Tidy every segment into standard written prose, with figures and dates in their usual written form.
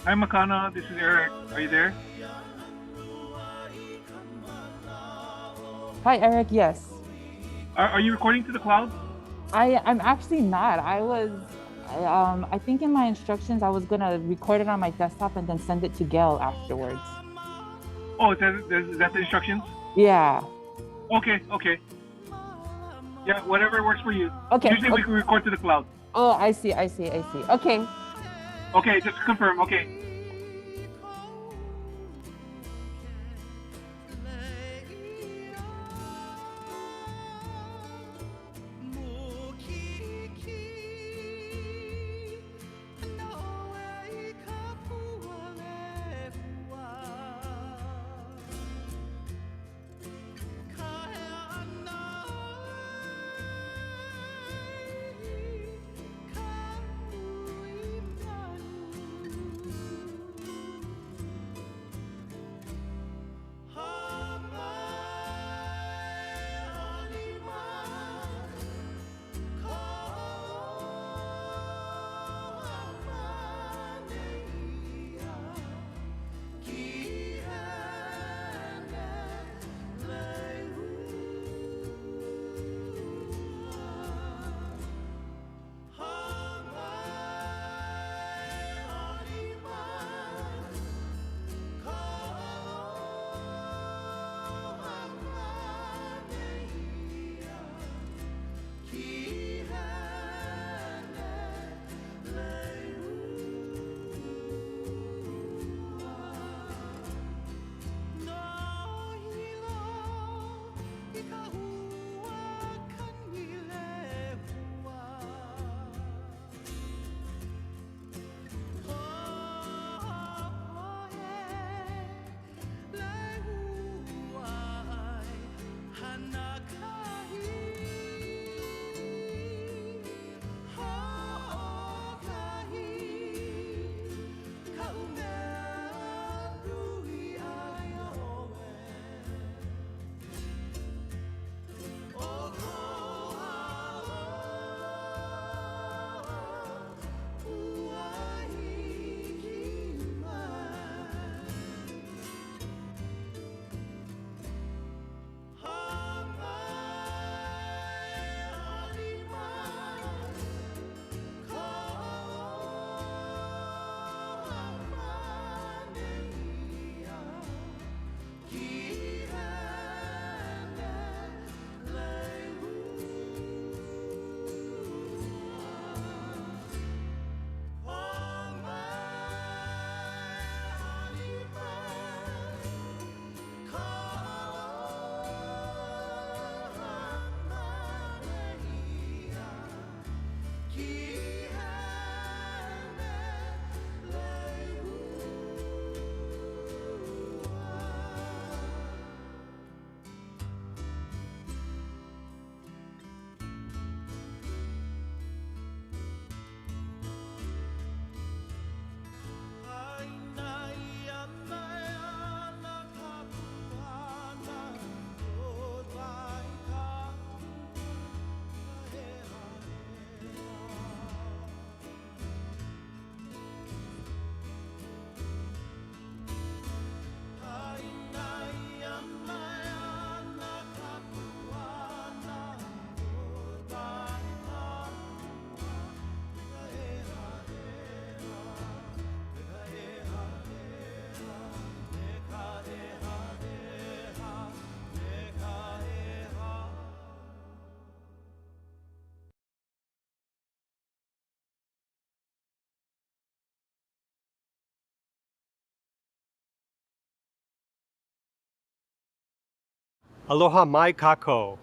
Hi, Makana. This is Eric. Are you there? Hi, Eric. Yes. Are you recording to the cloud? I'm actually not. I think in my instructions, I was gonna record it on my desktop and then send it to Gail afterwards. Oh, that's the instructions? Yeah. Okay, okay. Yeah, whatever works for you. Okay. Usually we can record to the cloud. Oh, I see. I see. I see. Okay. Okay, just to confirm. Okay. Aloha mai kako.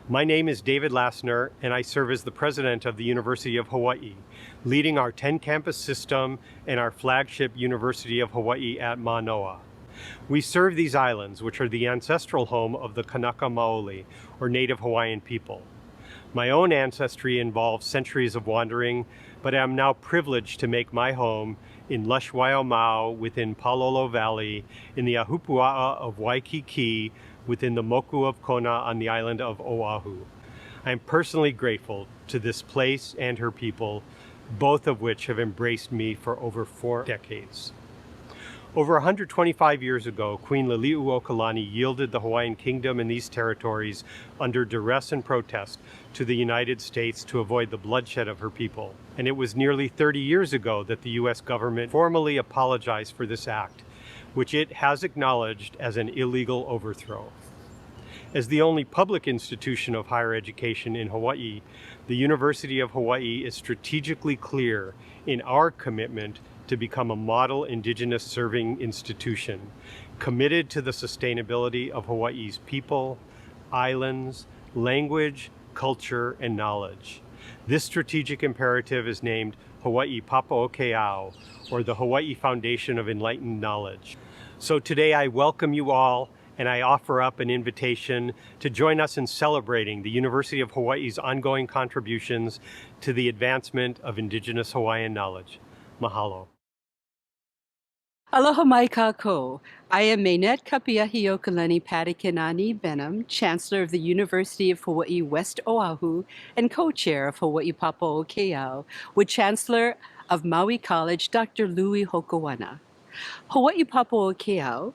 My name is David Lassner, and I serve as the president of the University of Hawaiʻi, leading our 10-campus system and our flagship University of Hawaiʻi at Manoa. We serve these islands, which are the ancestral home of the Kanaka Maoli, or Native Hawaiian people. My own ancestry involves centuries of wandering, but I am now privileged to make my home in lush Waiomau within Palolo Valley, in the Ahupua'a of Waikiki, within the Moku of Kona on the island of Oahu. I am personally grateful to this place and her people, both of which have embraced me for over 4 decades. Over 125 years ago, Queen Liliuokalani yielded the Hawaiian Kingdom and these territories under duress and protest to the United States to avoid the bloodshed of her people. And it was nearly 30 years ago that the U.S. government formally apologized for this act, which it has acknowledged as an illegal overthrow. As the only public institution of higher education in Hawaii, the University of Hawaii is strategically clear in our commitment to become a model Indigenous serving institution, committed to the sustainability of Hawaii's people, islands, language, culture, and knowledge. This strategic imperative is named Hawaii Papaokeao, or the Hawaii Foundation of Enlightened Knowledge. So today I welcome you all, and I offer up an invitation to join us in celebrating the University of Hawaii's ongoing contributions to the advancement of Indigenous Hawaiian knowledge. Mahalo. Aloha mai kākou. I am Mainette Kapiahiokalani Padikinani Benham, Chancellor of the University of Hawaii West Oahu and co-chair of Hawaii Papaokeao, with Chancellor of Maui College, Dr. Louis Hokoana. Hawaii Papaokeao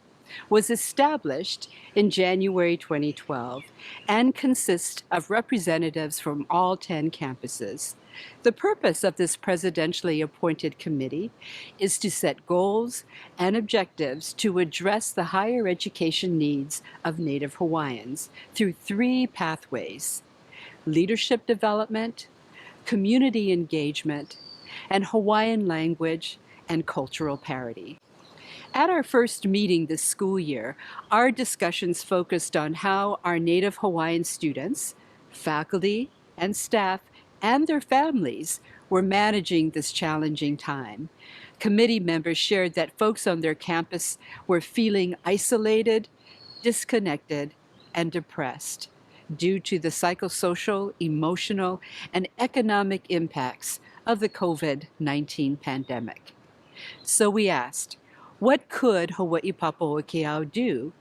was established in January 2012 and consists of representatives from all 10 campuses. The purpose of this presidentially appointed committee is to set goals and objectives to address the higher education needs of Native Hawaiians through 3 pathways: leadership development, community engagement, and Hawaiian language and cultural parity. At our first meeting this school year, our discussions focused on how our Native Hawaiian students, faculty, and staff, and their families were managing this challenging time. Committee members shared that folks on their campus were feeling isolated, disconnected, and depressed due to the psychosocial, emotional, and economic impacts of the COVID-19 pandemic. So we asked, what could Hawaii Papaokeao do?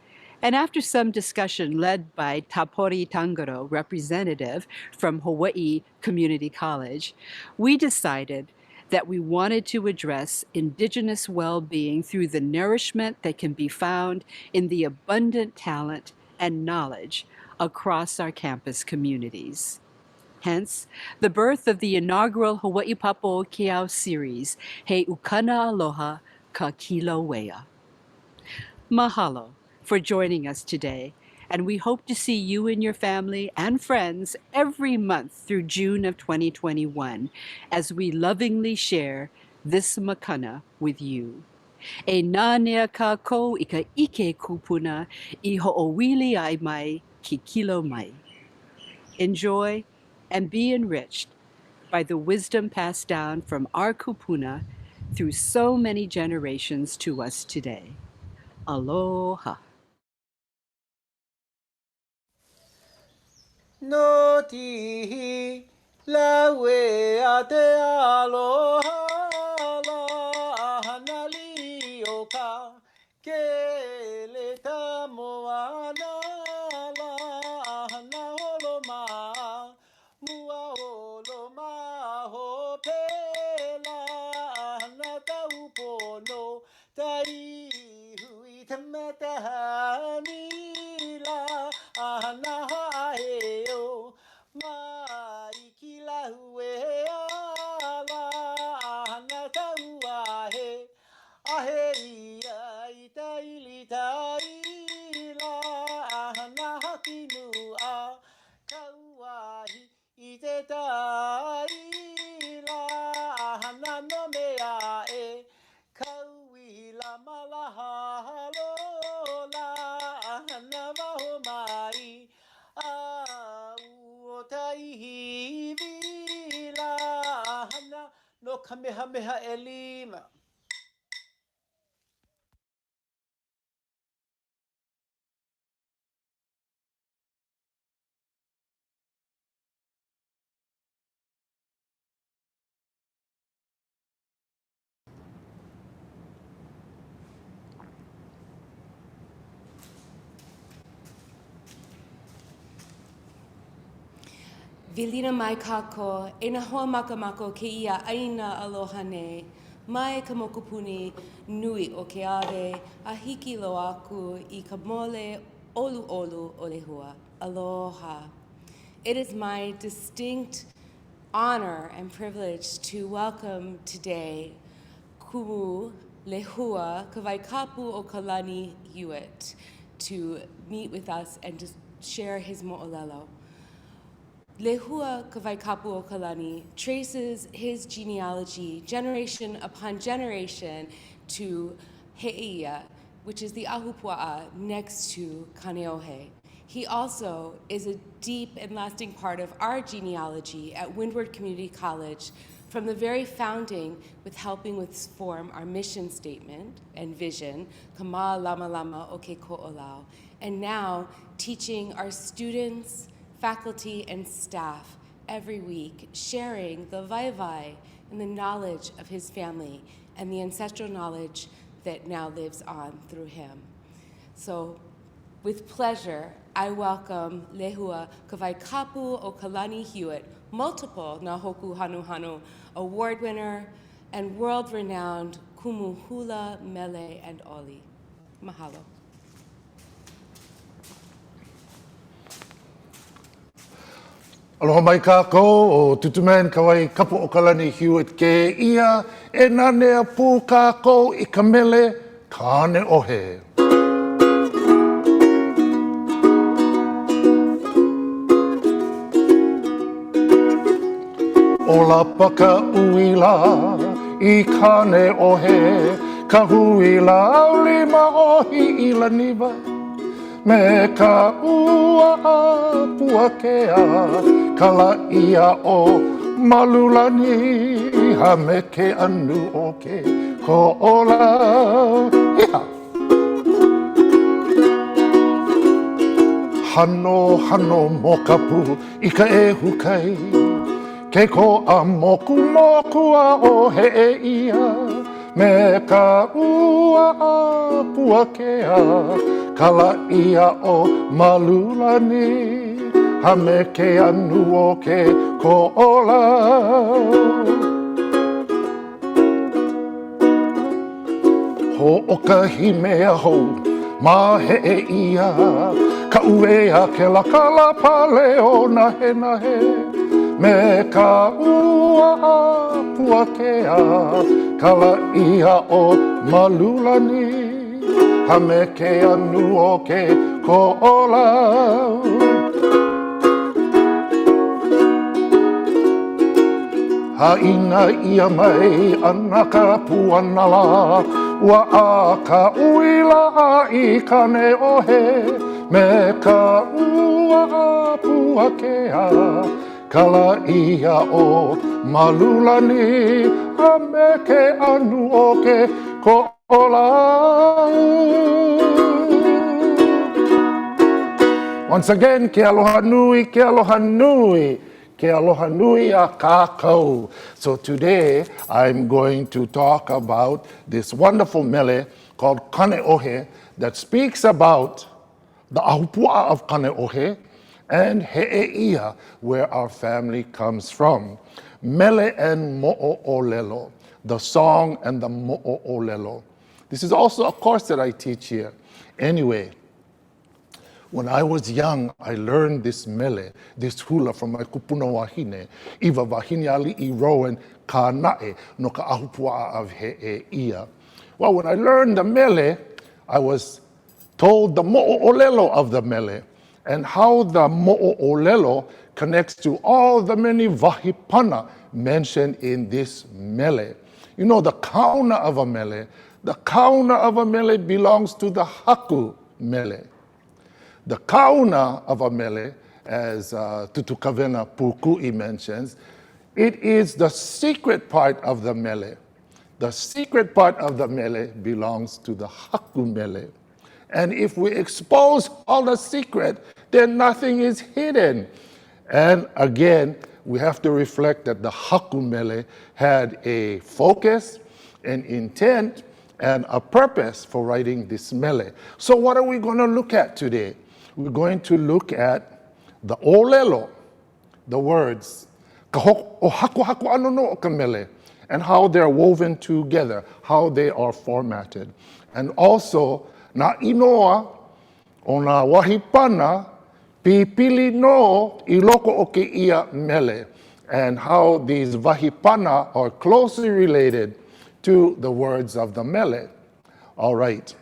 And after some discussion led by Tapori Tangaro, representative from Hawaii Community College, we decided that we wanted to address Indigenous well-being through the nourishment that can be found in the abundant talent and knowledge across our campus communities. Hence, the birth of the inaugural Hawaii Papaokeao series, He Ukana Aloha Kā Kīlauea. Mahalo for joining us today, and we hope to see you and your family and friends every month through June of 2021 as we lovingly share this makana with you. E nā nea kākou I ka ike kupuna I ho'owili ai mai ki kilo mai. Enjoy and be enriched by the wisdom passed down from our kupuna through so many generations to us today. Aloha. No tihi lauea te aloha la hanali o ka ke le tamoana la hana holo ma mua holo ma ho pela hana taupono tai hui tamatahani la hana haeo mai ki la hue ala hana taua he ahe ia I taili tai la hana hakinu a kauahi I te tai la hana no mea e kaui la malaha lo la hana waho mai a o taihi la hana no kamehameha e 5. Vilina mai kako, e na hoa makamako ke ia aina aloha nei. mai ka mokupuni nui o ke are a hiki lo aku I ka mole olu olu o lehua. Aloha. It is my distinct honor and privilege to welcome today Kumu Lehua Kavaikapu o Kalani Hewitt to meet with us and to share his mo'olelo. Lehua Kavaikapu o Kalani traces his genealogy generation upon generation to He'eia, which is the ahupua'a next to Kaneohe. He also is a deep and lasting part of our genealogy at Windward Community College from the very founding with helping with form our mission statement and vision, Kama Lama Lama o Ke Ko'olau, and now teaching our students, faculty, and staff every week, sharing the vai and the knowledge of his family and the ancestral knowledge that now lives on through him. So, with pleasure, I welcome Lehua Kavaikapu o Kalani Hewitt, multiple Na Hoku Hanu Hanu award winner and world-renowned kumu hula, mele, and oli. Mahalo. Aloha mai kākou o tutumen kawai kapu o Kalani Hewitt ke ia e nanea pū kākou I ka mele kāne ohe. O la paka uila I kāne ohe, ka huila au lima ohi I la niwa. Me ka ua a puakea, kala ia o malulani, ha me ke anu o ke ko ola. Iha! Hano hano mokapu I ka e hukai, ke ko a moku moku a o he e ia, me ka ua a puakea, kala ia o malulani, ha me ke anu o ke ko ola. Ho o ka himea hou, ma he e ia, ka uea ke lakala pale o nahe nahe, me ka ua a puakea, kala ia o malulani, ha me ke anu o ke ko ola. Ha ina ia mai ana ka puanala, ua a ka uila a I kane ohe, me ka ua a puakea, kala ia o malulani, ha me ke anu o ke ko ola. Once again, ke aloha nui, ke aloha nui, ke aloha nui a kākou. So today, I'm going to talk about this wonderful mele called Kaneohe that speaks about the ahupua of Kaneohe and He'eia, where our family comes from. Mele and mo'olelo, the song and the mo'olelo. This is also a course that I teach here. Anyway, when I was young, I learned this mele, this hula from my kupuna wahine, iwa wahine ali I roen ka nae no ka ahupua of He'eia. Well, when I learned the mele, I was told the mo'olelo of the mele and how the mo'olelo connects to all the many vahipana mentioned in this mele. You know, the kauna of a mele, belongs to the haku mele. The kauna of a mele, as Tutukavena Pukui mentions, it is the secret part of the mele. The secret part of the mele belongs to the haku mele. And if we expose all the secret, then nothing is hidden. And again, we have to reflect that the haku mele had a focus, an intent, and a purpose for writing this mele. So what are we going to look at today? We're going to look at the olelo, the words, ka o haku haku ano no o ka mele, and how they're woven together, how they are formatted. And also, na inoa o na wahipana pipili no I loko o ke ia mele, and how these wahipana are closely related to the words of the mele. All right.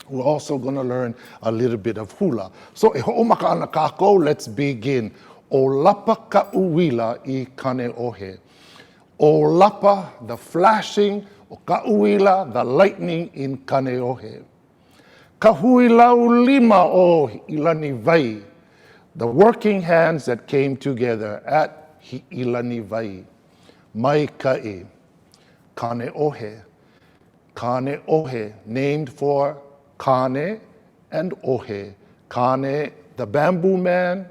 We're also going to learn a little bit of hula. So, e ho'omaka ana kākou, let's begin. O lapa ka'uila I kane ohe. O lapa, the flashing, o ka'uila, the lightning in kane ohe. Kahuilau lima o ilani vai, the working hands that came together at ilani vai. Mai ka'i, kane ohe. Kane ohe, named for Kane and Ohe. Kane, the bamboo man,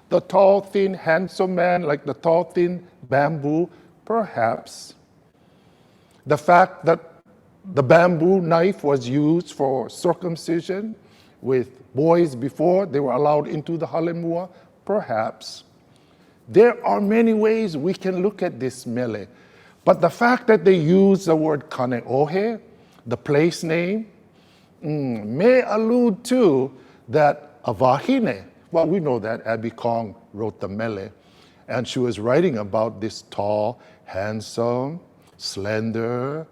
the tall, thin, handsome man, like the tall, thin bamboo, perhaps. The fact that the bamboo knife was used for circumcision with boys before they were allowed into the halemua, perhaps. There are many ways we can look at this mele, but the fact that they use the word Kane Ohe, the place name, may allude to that Avahine. Well, we know that Abby Kong wrote the Mele, and she was writing about this tall, handsome, slender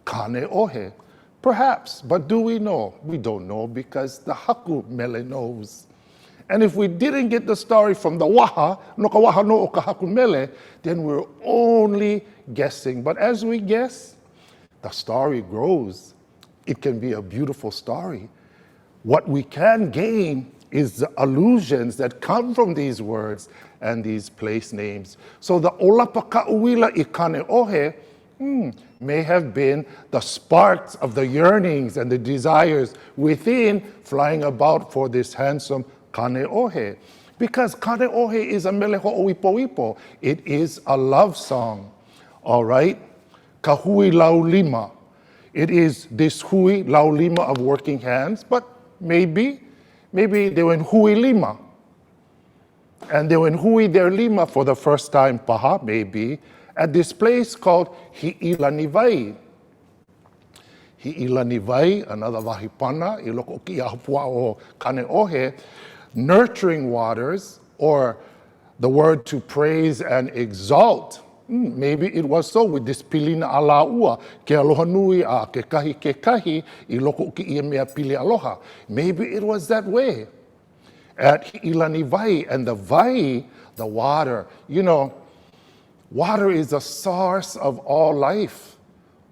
Kane Ohe. Perhaps, but do we know? We don't know, because the Haku Mele knows. And if we didn't get the story from the Waha, no ka Waha no o ka Haku Mele, then we're only guessing. But as we guess, the story grows. It can be a beautiful story. What we can gain is the allusions that come from these words and these place names. So the Olapa Ka'uila I Kane Ohe may have been the sparks of the yearnings and the desires within flying about for this handsome Kane Ohe. Because Kane Ohe is a mele ho'oipoipo. It is a love song. All right? Kahui laulima. It is this hui laulima of working hands, but maybe they were in hui lima. And they were in hui their lima for the first time, paha, maybe, at this place called Hi'ilanivai. Hi'ilanivai, another wahipana, I loko ki ahupua o Kane Ohe, nurturing waters, or the word to praise and exalt. Maybe it was so with this pilina alaua, ke aloha nui a ke kahi, I loko ki ia mea pili aloha. Maybe it was that way. At Ilani Vai, and the vai, the water. You know, water is the source of all life.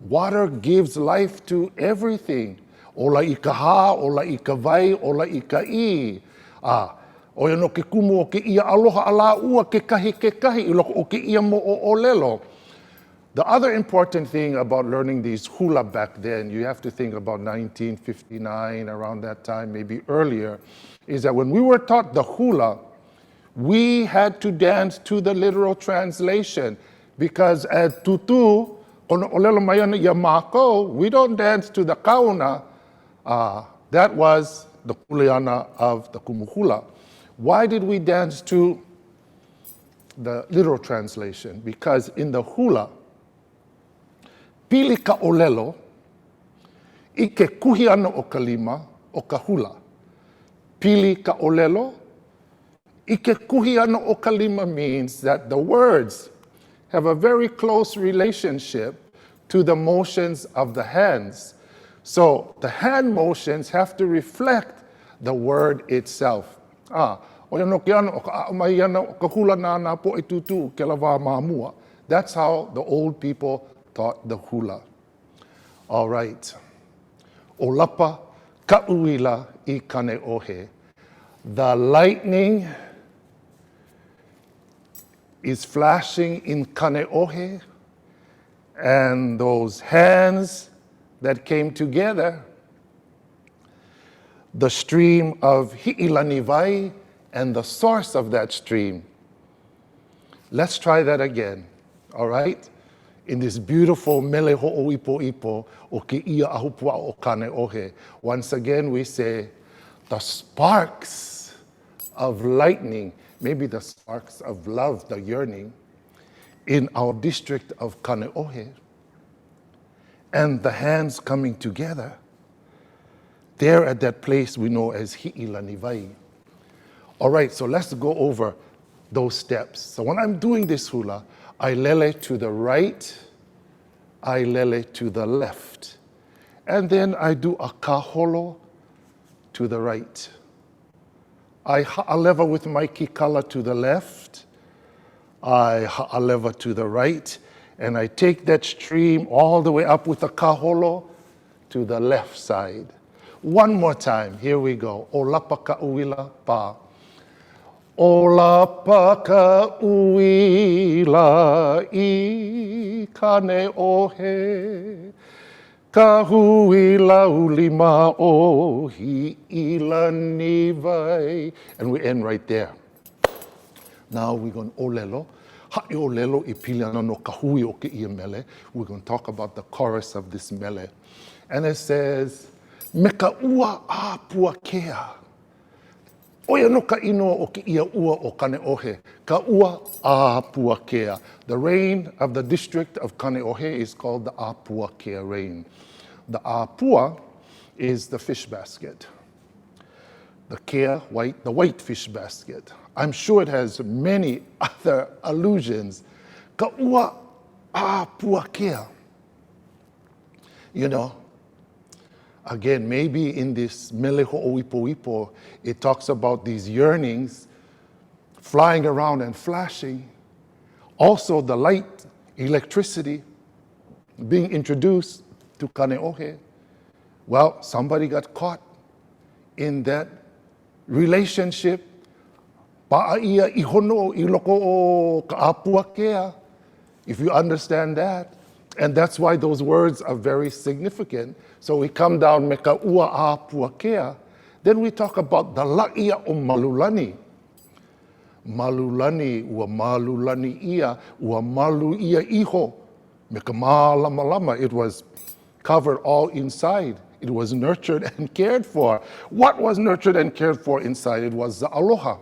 Water gives life to everything. Ola I ka ha, ola I ka vai, ola I ka I. O no ke kumu o ke ia aloha ala ua ke kahi I loko o ke ia mo o lelo. The other important thing about learning these hula back then, you have to think about 1959, around that time, maybe earlier, is that when we were taught the hula, we had to dance to the literal translation, because at tutu, ono olelo mayana yamako, we don't dance to the kauna. That was the kuleana of the kumuhula. Why did we dance to the literal translation? Because in the hula, pili ka olelo, I ke kuhi ana o ka lima o ka hula. Pili ka olelo, I ke kuhi ana o ka lima means that the words have a very close relationship to the motions of the hands. So the hand motions have to reflect the word itself. That's how the old people taught the hula. All right. Olapa ka'uila I kane ohe. The lightning is flashing in kane ohe, and those hands that came together, the stream of Hi'ilanivai and the source of that stream. Let's try that again, all right? In this beautiful mele ho'oipoipo o ke ia ahupua o Kane Ohe. Once again, we say the sparks of lightning, maybe the sparks of love, the yearning, in our district of Kaneohe, and the hands coming together there at that place we know as Hi'ilanivai. All right, so let's go over those steps. So when I'm doing this hula, I lele to the right, I lele to the left, and then I do a kaholo to the right. I ha'aleva with my kikala to the left, I ha'aleva to the right, and I take that stream all the way up with a kaholo to the left side. One more time, here we go. O lapa ka uila pa. O lapa ka uila I Kaneohe. Ka huila ulima o Hi'ilanivai. And we end right there. Now we're going to olelo. Ha'i olelo I piliana no kahui o ke ia mele. We're going to talk about the chorus of this mele. And it says, me ka ua a pua kea. Oia no ka ino o ke ia ua o Kaneohe. Ka ua a pua kea. The rain of the district of Kaneohe is called the Apua Kea rain. The Apua is the fish basket. The kea, white, the white fish basket. I'm sure it has many other allusions. Ka ua a pua kea. You know, again, maybe in this Mele ho'oipoipo, it talks about these yearnings flying around and flashing. Also, the light, electricity being introduced to Kaneohe. Well, somebody got caught in that relationship. Pa'aia ihono I loko o ka apua kea. If you understand that. And that's why those words are very significant. So we come down, me ka ua a pua kea. Then we talk about the la'ia o malulani. Malulani, ua malulani ia, ua malu ia iho. Me ka malama lama. It was covered all inside. It was nurtured and cared for. What was nurtured and cared for inside? It was the aloha.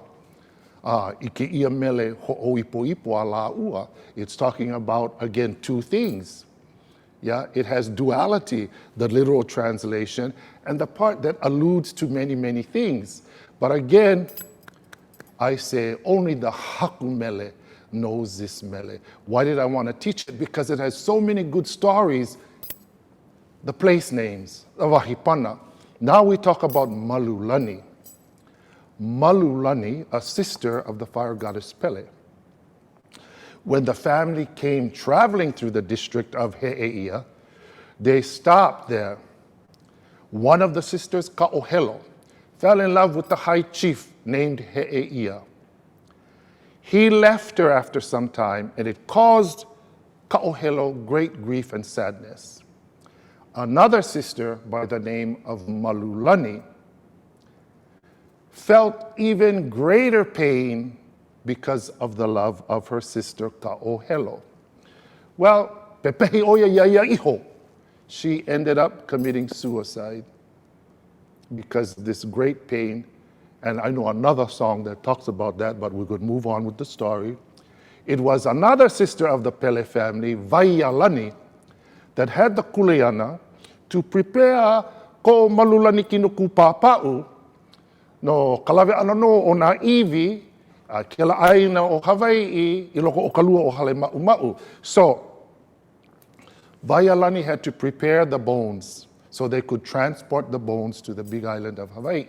Ike ia mele ho'oipoipo a la ua. It's talking about, again, two things. Yeah, it has duality, the literal translation, and the part that alludes to many, many things. But again, I say only the haku mele knows this mele. Why did I want to teach it? Because it has so many good stories. The place names, Wahipana. Now we talk about Malulani. Malulani, a sister of the fire goddess Pele. When the family came traveling through the district of He'eia, they stopped there. One of the sisters, Ka'ohelo, fell in love with the high chief named He'eia. He left her after some time, and it caused Ka'ohelo great grief and sadness. Another sister by the name of Malulani felt even greater pain because of the love of her sister Ka'ohelo. Well, pepehi oya yaya iho. She ended up committing suicide because this great pain, and I know another song that talks about that, but we could move on with the story. It was another sister of the Pele family, Vaialani, that had the kuleana to prepare ko malulani kinuku papa'u no kalawe ana no o na iwi ke la aina o Hawaiʻi I loko o kalua o hale ma'u. So Vaialani had to prepare the bones so they could transport the bones to the big island of Hawaii.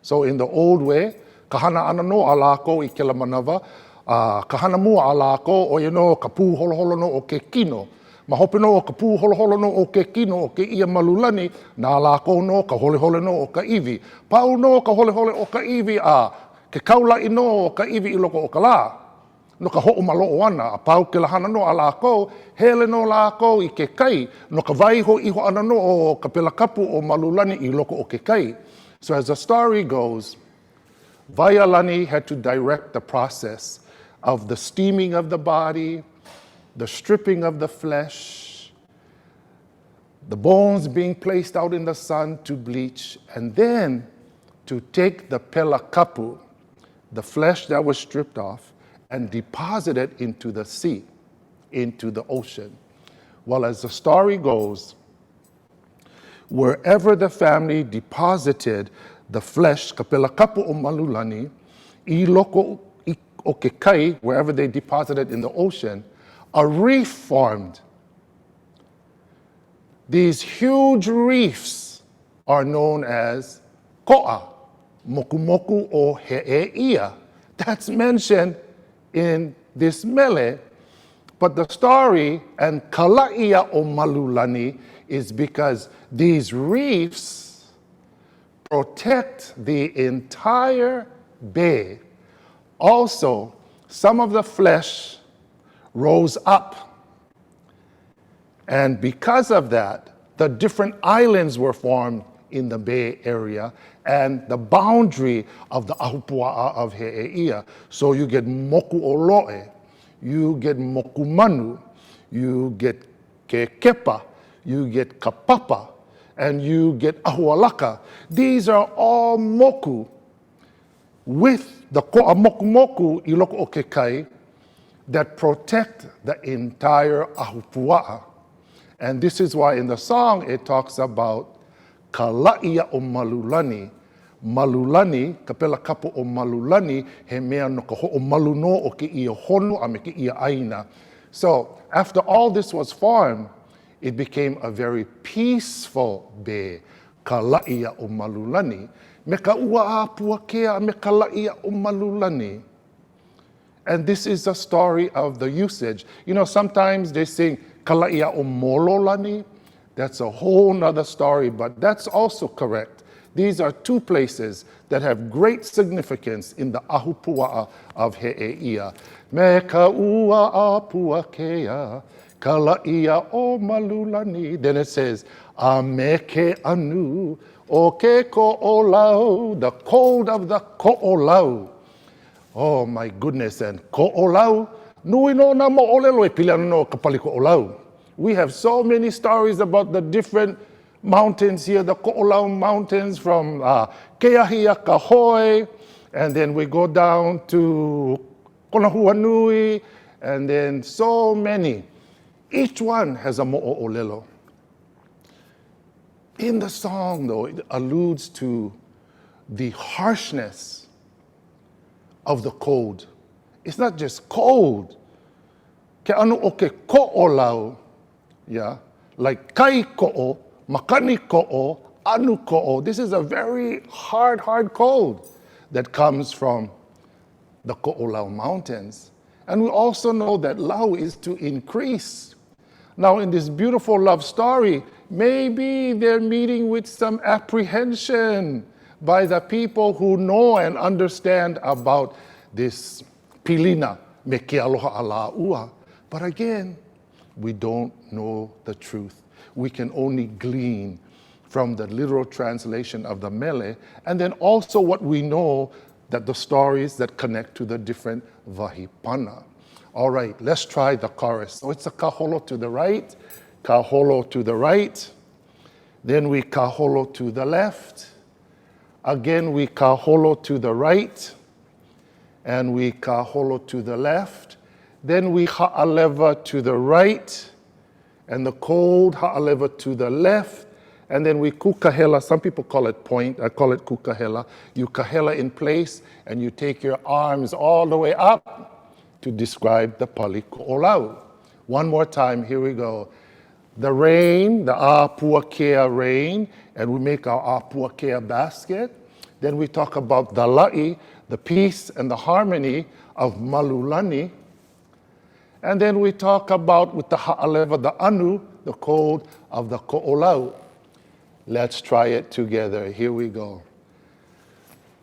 So in the old way, kahana ana no a lako I ke la manawa, kahana mua a lako o ka pū holoholo no o ke kino. Ma hope no o ka pū holoholo no o ke kino o ke ia malulani, nā lako no ka holehole no o ka iwi. Pau no ka holehole o ka iwi ke kaula I no o ka iwi I loko o ka la. No ka ho'o malo o ana, a pau ke lahana no a lako, hele no lako I ke kai, no ka waiho iho ana no o ka pelakapu o malulani I loko o ke kai. So as the story goes, Vaialani had to direct the process of the steaming of the body, the stripping of the flesh, the bones being placed out in the sun to bleach, and then to take the pelakapu, the flesh that was stripped off, and deposit it into the sea. into the ocean. Well, as the story goes, wherever the family deposited the flesh, kapila kapu o malulani, I loko o ke kai, wherever they deposited in the ocean, a reef formed. These huge reefs are known as ko'a, mokumoku o he'eia. That's mentioned in this mele, but the story and kalaia o malulani is because these reefs protect the entire bay. Also, some of the flesh rose up. And because of that, the different islands were formed in the Bay Area and the boundary of the ahupua'a of He'eia. So you get moku oloe, you get moku manu, you get kekepa, you get kapapa, and you get ahualaka. These are all moku with the ko'a moku moku i loko o ke kai that protect the entire ahupua'a. And this is why in the song it talks about kalaia o malulani. Malulani, kapela kapo o malulani, he mea no ka ho'o maluno o ke ia honu a me ke ia aina. So after all this was formed, it became a very peaceful bay. Kalaia o malulani. Me ka ua apua kea me kalaia o malulani. And this is the story of the usage. You know, sometimes they sing kalaia o mololani. That's a whole nother story, but that's also correct. These are two places that have great significance in the ahupua'a of He'eia. Me ka ua apua kea, kalaia o malulani. Then it says, a me ke anu, o ke ko'olau, the cold of the ko'olau. Oh my goodness, and ko'olau, nui no na mo'olelo e pili ana no kapali ko'olau. We have so many stories about the different mountains here, the Ko'olau Mountains from Keahia, Kahoi, and then we go down to Konahuanui, and then so many. Each one has a mo'olelo. In the song, though, it alludes to the harshness of the cold. It's not just cold. Ke anu o ke ko'olau, yeah, like kai ko'o, makani ko'o, anu ko'o. This is a very hard cold that comes from the Ko'olau Mountains. And we also know that lau is to increase. Now in this beautiful love story, maybe they're meeting with some apprehension by the people who know and understand about this pilina, me ke aloha ala ua. But again, we don't know the truth. We can only glean from the literal translation of the mele, and then also what we know that the stories that connect to the different vahipana. All right, let's try the chorus. So it's a kaholo to the right, kaholo to the right, then we kaholo to the left, again we kaholo to the right, and we kaholo to the left, then we ha'aleva to the right, and the cold ha'aleva to the left, and then we kukahela. Some people call it point, I call it kukahela. You kahela in place, and you take your arms all the way up to describe the pali ko'olau. One more time, here we go. The rain, the apuakea rain, and we make our apuakea basket. Then we talk about the la'i, the peace and the harmony of malulani. And then we talk about, with the ha'aleva, the anu, the cold of the ko'olau. Let's try it together. Here we go.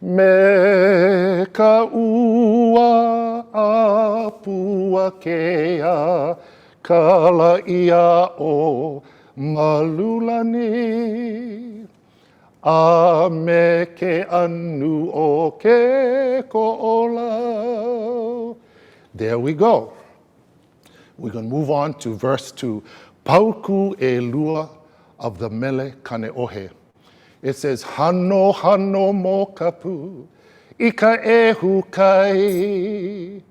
Me ka ua apua kea, kalaia o malulani. A me ke anu o ke ko'olau. There we go. We're going to move on to verse 2. Pauku e lua of the Mele Kane'ohe. It says, Hano hano mo kapu, ika e hukai,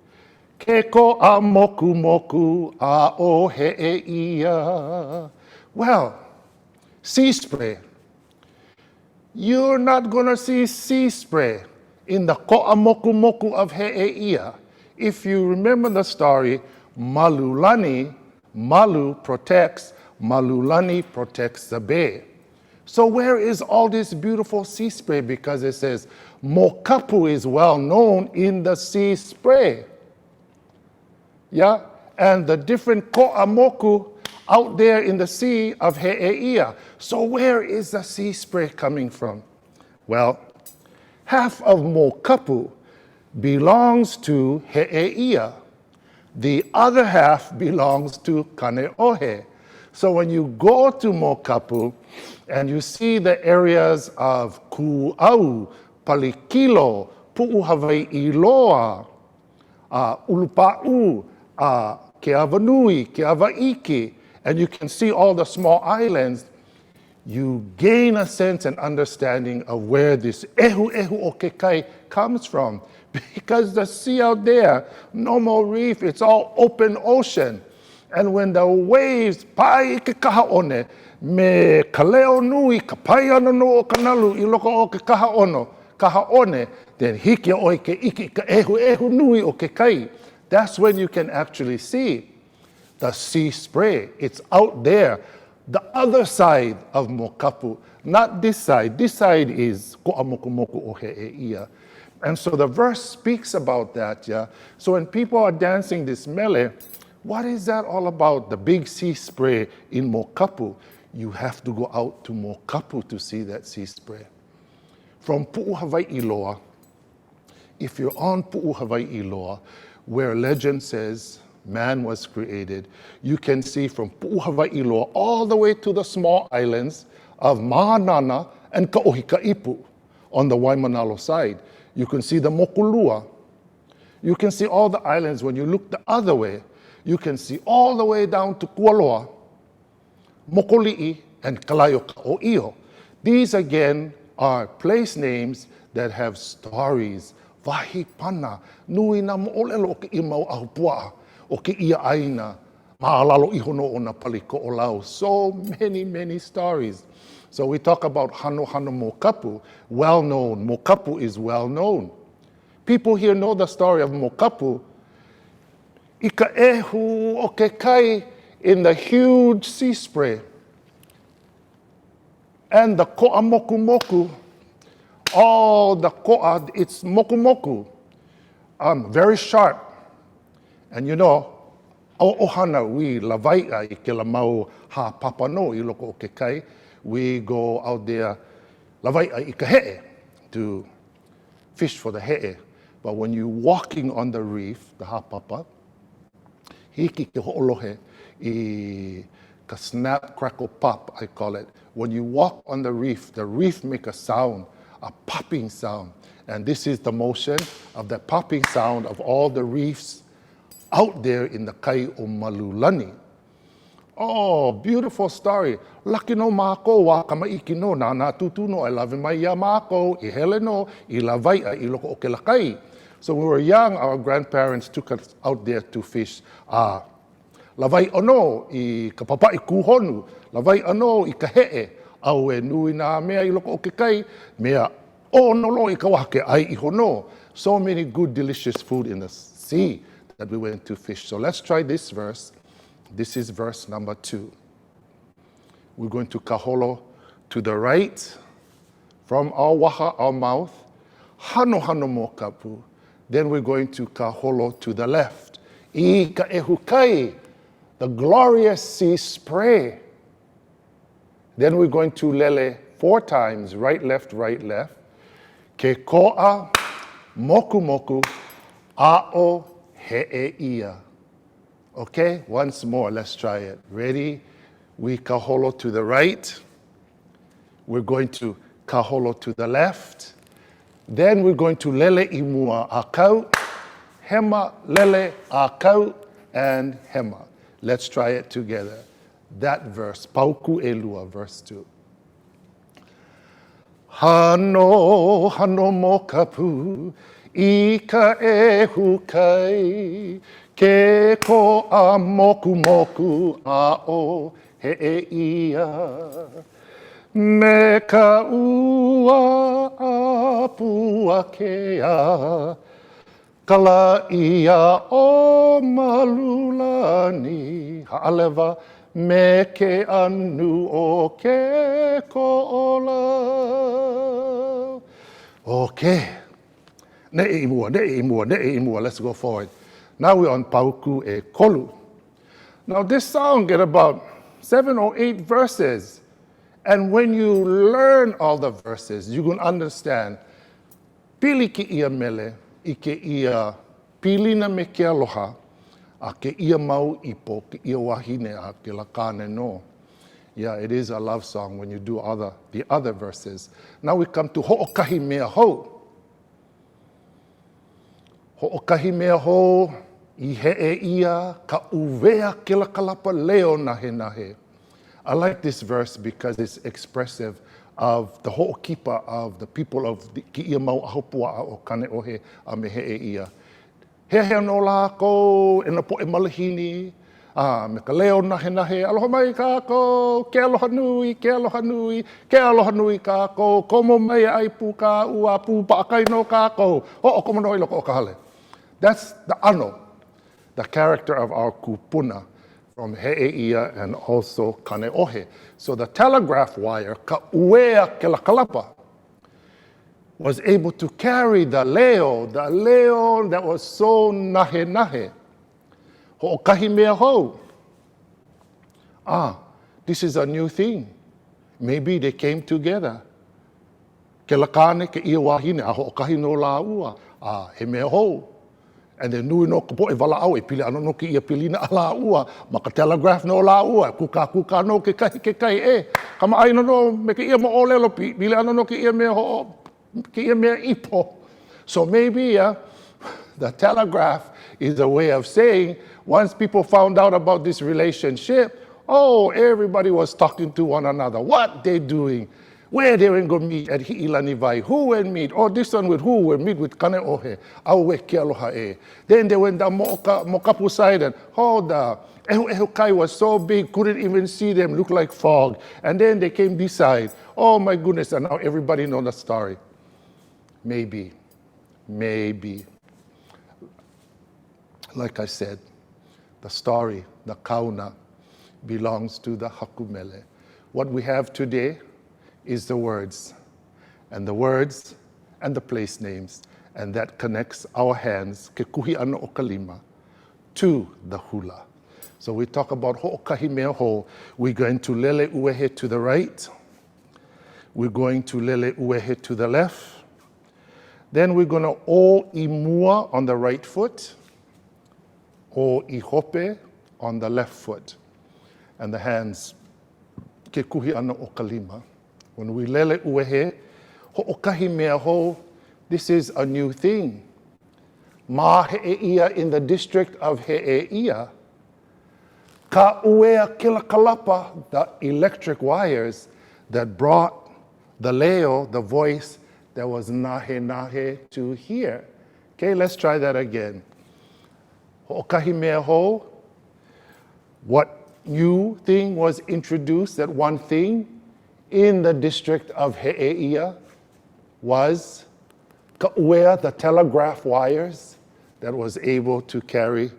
Ke ko'a moku moku a o he e ia. Well, sea spray. You're not going to see sea spray in the ko'a moku moku of He'eia. If you remember the story, Malulani, Malu protects, Malulani protects the bay. So where is all this beautiful sea spray? Because it says Mokapu is well known in the sea spray. Yeah, and the different ko'a moku out there in the sea of He'eia. So where is the sea spray coming from? Well, half of Mokapu belongs to He'eia. The other half belongs to Kane'ohe. So when you go to Mokapu and you see the areas of Ku'au, Palikilo, Pu'u Hawaiʻi, Ulupa'u, Keawanui, Keawaiki, and you can see all the small islands, you gain a sense and understanding of where this ehu ehu o ke kai comes from. Because the sea out there, no more reef, it's all open ocean. And when the waves pai ke kahaone, me kaleo nui, ka pai ana no o kanalu, I loko o ke kahaone, then hiki o ke iki ka ehu ehu nui o ke kai. That's when you can actually see the sea spray. It's out there, the other side of Mokapu, not this side. This side is ko'a moku moku o He'eia. And so the verse speaks about that, yeah? So when people are dancing this mele, what is that all about? The big sea spray in Mokapu. You have to go out to Mokapu to see that sea spray. From Pu'u Hawaiʻi loa, if you're on Pu'u Hawaiʻi loa, where legend says man was created, you can see from Pu'u Hawaiʻi loa all the way to the small islands of Maanana and Ka'ohikaipu on the Waimanalo side. You can see the Mokulua. You can see all the islands. When you look the other way, you can see all the way down to Kualoa, Mokoli'i, and Kalaio Ka'o'io. These again are place names that have stories. Wahi pana, nui na mo'olelo o ke imau ahupua, o ke ia aina, ma'alalo ihono o na paliko o lau. So many, many stories. So we talk about Hano Hano Mokapu, well known. Mokapu is well known. People here know the story of Mokapu. Ika ehu o ke kai in the huge sea spray. And the ko'a moku moku, all the ko'a, it's moku moku, very sharp. And you know, o ohana we lawai'a I ke la mau ha papano I loko o ke kai. We go out there, lawai'a I ka he'e, to fish for the he'e. But when you're walking on the reef, the hapapa, hiki ke ho'olohe I ka snap, crackle, pop, I call it. When you walk on the reef make a sound, a popping sound. And this is the motion of the popping sound of all the reefs out there in the kai o Malulani. Oh, beautiful story. Laki no mākou wa kamaiki no nā nā tutu no I love mai ia mākou, I hele no, I lawai'a I loko o ke lakai. So when we were young, our grandparents took us out there to fish. Lawai ono I ka papa'i kuhonu, lawai ono I ka he'e, au e nui nā mea I loko o ke kai, mea onolo I ka wake ai I hono. So many good, delicious food in the sea that we went to fish. So let's try this verse. This is verse number 2. We're going to kaholo to the right, from our waha, our mouth, hano hano mokapu. Then we're going to kaholo to the left. I ka ehu kai, the glorious sea spray. Then we're going to lele 4 times, right, left, ke ko'a, moku moku, a'o he'eia. Okay, once more, let's try it. Ready? We kaholo to the right. We're going to kaholo to the left. Then we're going to lele imua akau, hema, lele, akau, and hema. Let's try it together. That verse, pauku elua, verse 2. Hano, hano mokapu, I ka e hukai, ke ko a moku moku a o he e ia. Me ka ua a pua ke a, kala ia o malulani. Ha'alewa me ke anu o ke ko'ola. Okay. Ne'i mua. Let's go forward. Now we're on pauku e kolu. Now this song get about 7 or 8 verses. And when you learn all the verses, you can understand pili ki ia mele, i ke ia pilina me ke aloha, a ke ia mau ipo, ke ia wahine a ke lakane no. Yeah, it is a love song when you do the other verses. Now we come to ho'okahi mea hou. Ho'okahi mea hou, i he'e ia, ka uwea ke la kalapa leo nahe nahe. I like this verse because it's expressive of the ho'okipa of the people of ki ia mau ahopua o kane ohe a me he'e ia. He no lako, e na po'e malahini, me ka leo nahe nahe, aloha mai kākou, ke aloha nui, ke aloha nui, ke aloha nui kākou, komo mai ai pu ka ua pu pa'akai no kākou, ho'o komo no iloko o ka hale. That's the ano, the character of our kupuna from He'eia and also Kane'ohe. So the telegraph wire, ka uea ke la kalapa, was able to carry the leo that was so nahe nahe. Ho'okahi mea hou. This is a new thing. Maybe they came together. Ke lakane ke ia wahine, a ho'okahi no la ua, he mea hou. And then nui no kapo e wala au e pili ano no ki ia pilina a la ua, ma ka telegraph no la ua, kuka no ke kai e. Kama aina no me ke ia mo olelo pili ano no ke ia mea ipo. So maybe the telegraph is a way of saying, once people found out about this relationship, everybody was talking to one another. What they doing? Where they went go meet at Hi'ilani Vai? Who went meet? This one with who? Went meet with Kane'ohe. Aue ke aloha e. Then they went down Mokapu side and the Ehu Kai was so big, couldn't even see them, looked like fog. And then they came beside. Oh my goodness, and now everybody knows the story. Maybe. Like I said, the story, the kauna, belongs to the hakumele. What we have today is the words and the place names, and that connects our hands, ke kuhi ana o kalima, to the hula. So we talk about ho'okahi mea hou. We're going to lele uehe to the right. We're going to lele uehe to the left. Then we're going to o imua on the right foot, o ihope on the left foot, and the hands ke kuhi ana o kalima. When we lele uehe, ho'okahi mea hou, this is a new thing. Ma He'eia in the district of He'eia, ka uea ke la kalapa, the electric wires that brought the leo, the voice that was nahe nahe to hear. Okay, let's try that again. Ho'okahi mea hou, what new thing was introduced, that one thing in the district of He'eia was ka'uea, the telegraph wires that was able to carry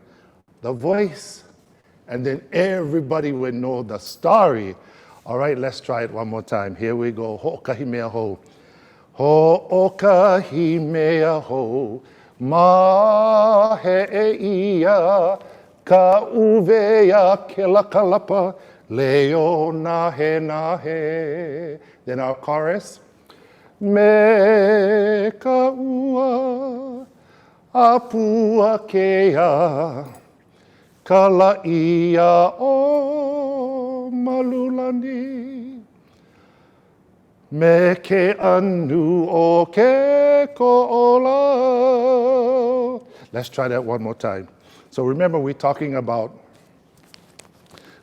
the voice. And then everybody would know the story. All right, let's try it one more time. Here we go. Ho'okahi mea hou. Ho'okahi mea hou, ma He'eia, ka'uea ke la kalapa, leo nahe nahe. Then our chorus. Me ka ua apua kea, kala ia o malulani. Me ke anu o ke ko'ola. Let's try that one more time. So remember, we're talking about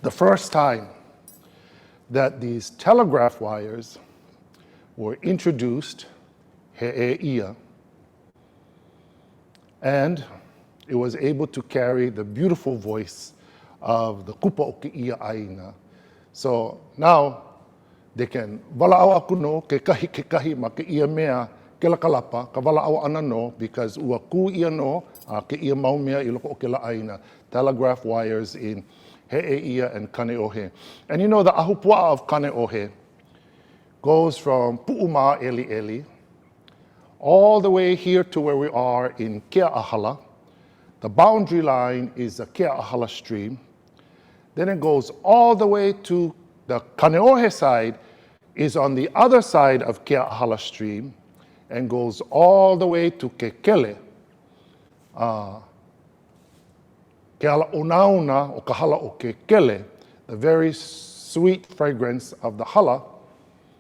the first time that these telegraph wires were introduced, He'eia. And it was able to carry the beautiful voice of the kupa o ke ia aina. So now they can wala'au aku no ke kahi ma ke ia mea ke la kalapa, ka wala'au ana no, because ua ku ia no ke ia mau mea I loko o ke la aina, telegraph wires in He'eia and Kane'ohe. And you know the ahupua'a of Kane'ohe goes from Pu'uma Eli Eli all the way here to where we are in Kea'ahala. The boundary line is the Kea'ahala stream. Then it goes all the way to the Kane'ohe side is on the other side of Kea'ahala stream and goes all the way to Kekele. Keala Unauna o Kahala o Kekele, the very sweet fragrance of the hala.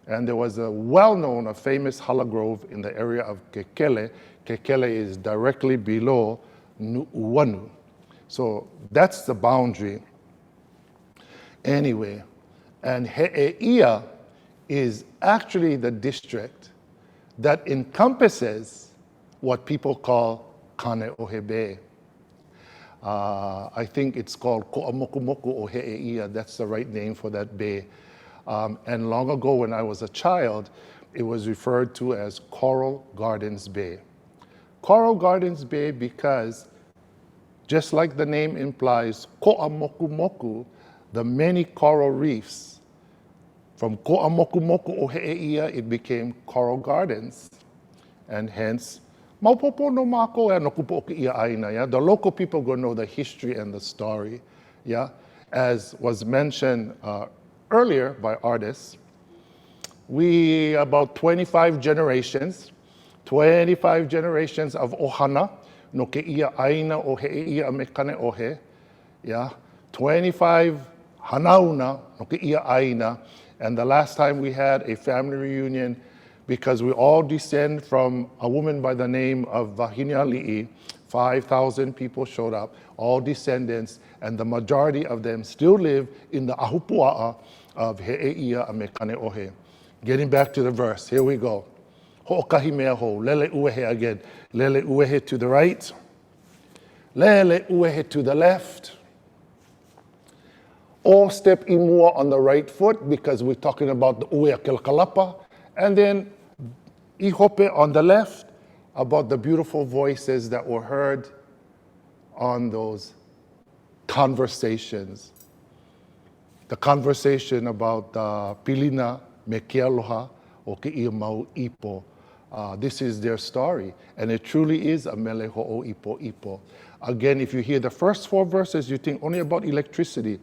And there was a well-known, a famous hala grove in the area of Kekele. Kekele is directly below Nu'uanu. So that's the boundary. Anyway, and He'eia is actually the district that encompasses what people call Kane'ohe Bay. I think it's called Ko'amokumoku o He'eia. That's the right name for that bay. And long ago when I was a child, it was referred to as Coral Gardens Bay. Coral Gardens Bay because, just like the name implies, Ko'amokumoku, the many coral reefs, from Ko'amokumoku o He'eia, it became Coral Gardens, and hence, Maupopo no mako e no kupo o ke ia aina, yeah? The local people gonna know the history and the story, yeah? As was mentioned earlier by artists, we, about 25 generations of ohana, no ke ia aina o He'eia me Kane'ohe, yeah? 25 hanauna, no ke ia aina, and the last time we had a family reunion, because we all descend from a woman by the name of Vahiniali'i, 5,000 people showed up, all descendants, and the majority of them still live in the ahupua'a of He'eia me Kane'ohe. Getting back to the verse, here we go. Ho'okahi mea ho, lele uehe again. Lele uehe to the right, lele uehe to the left. Or step imua on the right foot, because we're talking about the uea kelkalapa. And then ihope on the left, about the beautiful voices that were heard on those conversations. The conversation about pilina me ke aloha o ke ia mau ipo. This is their story, and it truly is a mele ho'o ipo ipo. Again, if you hear the first 4 verses, you think only about electricity.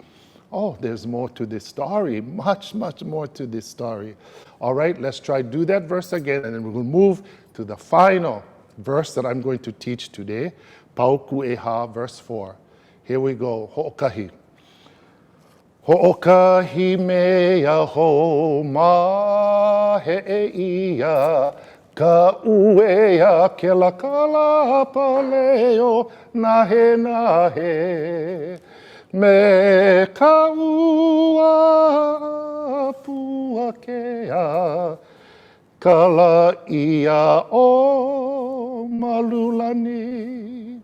Oh, there's more to this story, much, much more to this story. All right, let's try do that verse again, and then we will move to the final verse that I'm going to teach today, Pauku'eha, verse 4. Here we go, ho'okahi. Ho'okahi mea ho ma He'eia, ka uea ke la kalapa leo nahe. Me ka ua puakea, ka la ia o malulani.